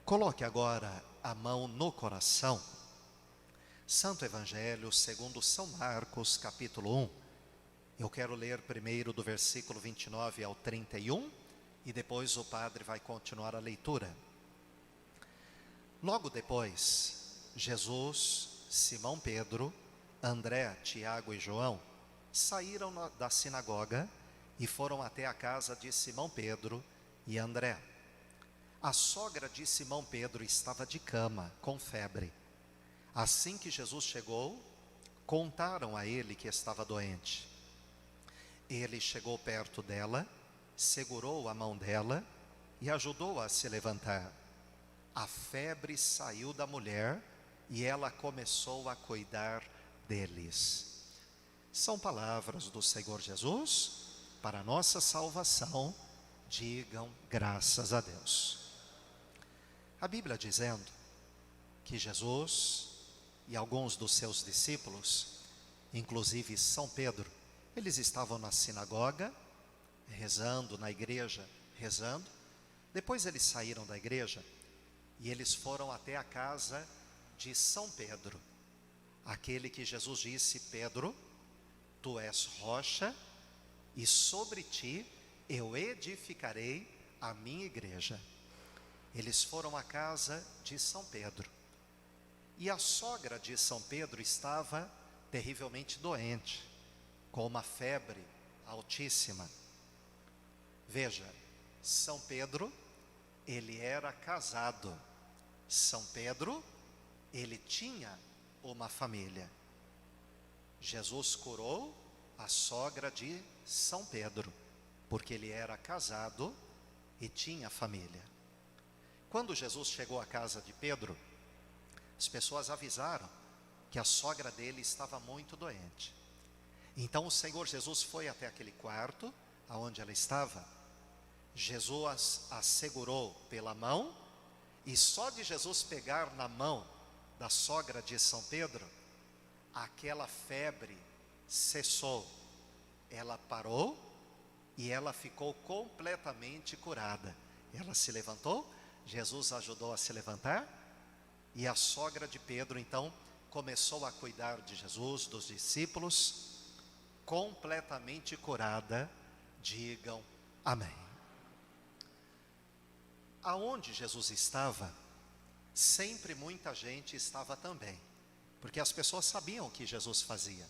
Coloque agora a mão no coração. Santo Evangelho segundo São Marcos, capítulo 1. Eu quero ler primeiro do versículo 29 ao 31 e depois o padre vai continuar a leitura. Logo depois, Jesus, Simão Pedro, André, Tiago e João saíram da sinagoga e foram até a casa de Simão Pedro e André. A sogra de Simão Pedro estava de cama, com febre. Assim que Jesus chegou, contaram a ele que estava doente. Ele chegou perto dela, segurou a mão dela e ajudou-a a se levantar. A febre saiu da mulher e ela começou a cuidar deles. São palavras do Senhor Jesus para a nossa salvação. Digam graças a Deus. A Bíblia dizendo que Jesus e alguns dos seus discípulos, inclusive São Pedro, eles estavam na sinagoga, rezando, na igreja, rezando. Depois eles saíram da igreja e eles foram até a casa de São Pedro, aquele que Jesus disse: Pedro, tu és rocha e sobre ti eu edificarei a minha igreja. Eles foram à casa de São Pedro. E a sogra de São Pedro estava terrivelmente doente, com uma febre altíssima. Veja, São Pedro, ele era casado. São Pedro, ele tinha uma família. Jesus curou a sogra de São Pedro, porque ele era casado e tinha família. Quando Jesus chegou à casa de Pedro, as pessoas avisaram que a sogra dele estava muito doente. Então o Senhor Jesus foi até aquele quarto onde ela estava. Jesus a segurou pela mão e só de Jesus pegar na mão da sogra de São Pedro, aquela febre cessou. Ela parou e ela ficou completamente curada. Ela se levantou, Jesus ajudou a se levantar e a sogra de Pedro então começou a cuidar de Jesus, dos discípulos, completamente curada. Digam amém. Aonde Jesus estava, sempre muita gente estava também, porque as pessoas sabiam o que Jesus fazia.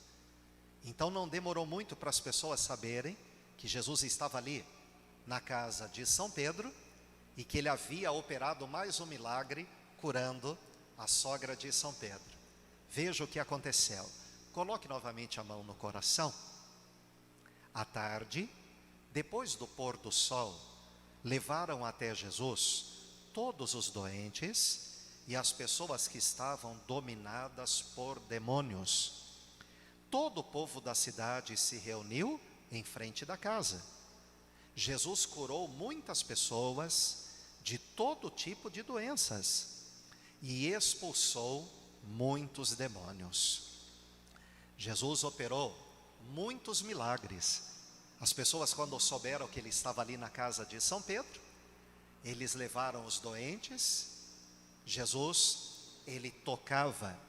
Então não demorou muito para as pessoas saberem que Jesus estava ali na casa de São Pedro e que ele havia operado mais um milagre curando a sogra de São Pedro. Veja o que aconteceu. Coloque novamente a mão no coração. À tarde, depois do pôr do sol, levaram até Jesus todos os doentes e as pessoas que estavam dominadas por demônios. Todo o povo da cidade se reuniu em frente da casa. Jesus curou muitas pessoas de todo tipo de doenças e expulsou muitos demônios. Jesus operou muitos milagres. As pessoas, quando souberam que ele estava ali na casa de São Pedro, eles levaram os doentes. Jesus, ele tocava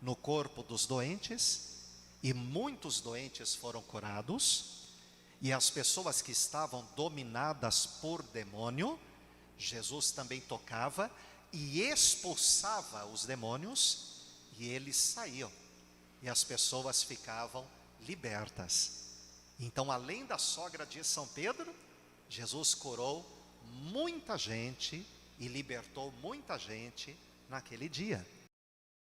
no corpo dos doentes e muitos doentes foram curados. E as pessoas que estavam dominadas por demônio, Jesus também tocava e expulsava os demônios e eles saíam e as pessoas ficavam libertas. Então, além da sogra de São Pedro, Jesus curou muita gente e libertou muita gente naquele dia.